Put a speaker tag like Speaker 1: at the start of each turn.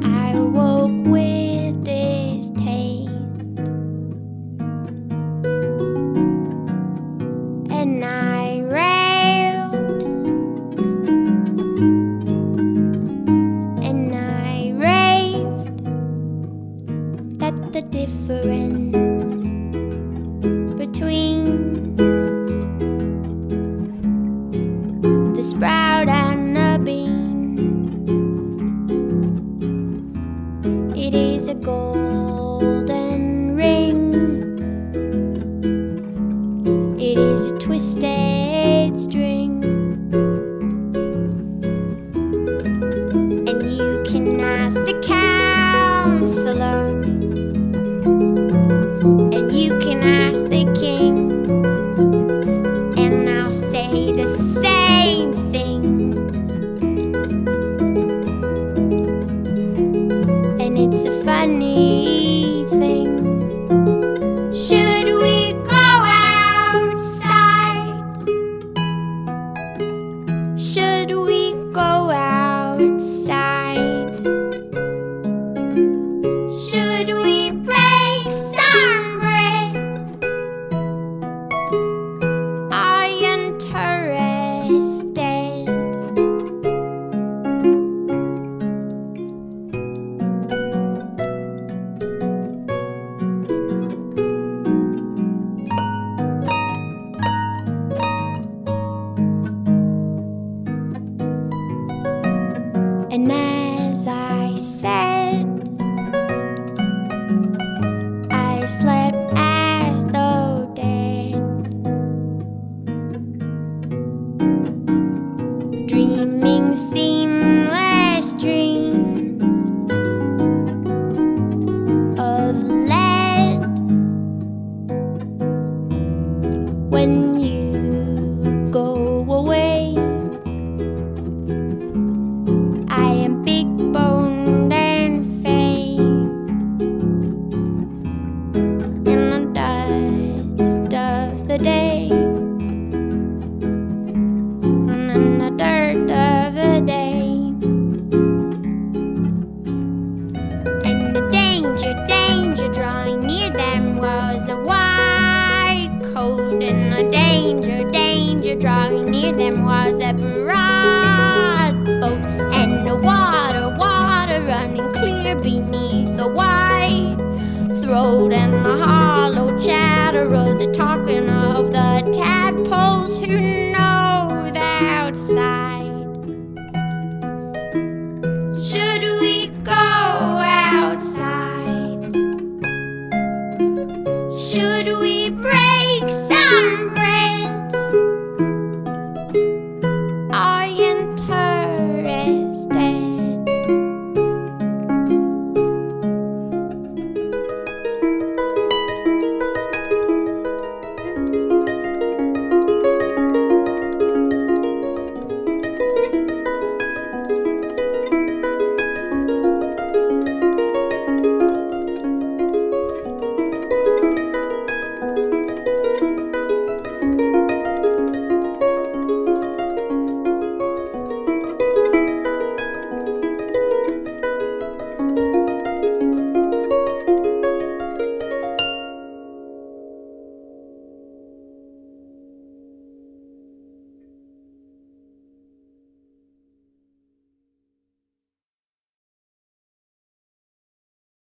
Speaker 1: I woke with this taste, and I railed, and I raved that the difference between the sprout and the bean, it is a golden ring, it is a twisted string, and you can ask the counselor, and you can ask the king, and I'll say the same thing. And it's a funny thing. Should we go outside? Should we go outside? Should we bake some bread? Are you interested? And as I said, I slept as though dead, dreaming seamless dreams of lead. When you go away, I am big boned and fake in the dust of the day, and in the dirt of the day. And the danger drawing near them was a white coat, and the danger drawing near them was a broad boat, and the water running clear beneath the white throat, and the hollow chatter of the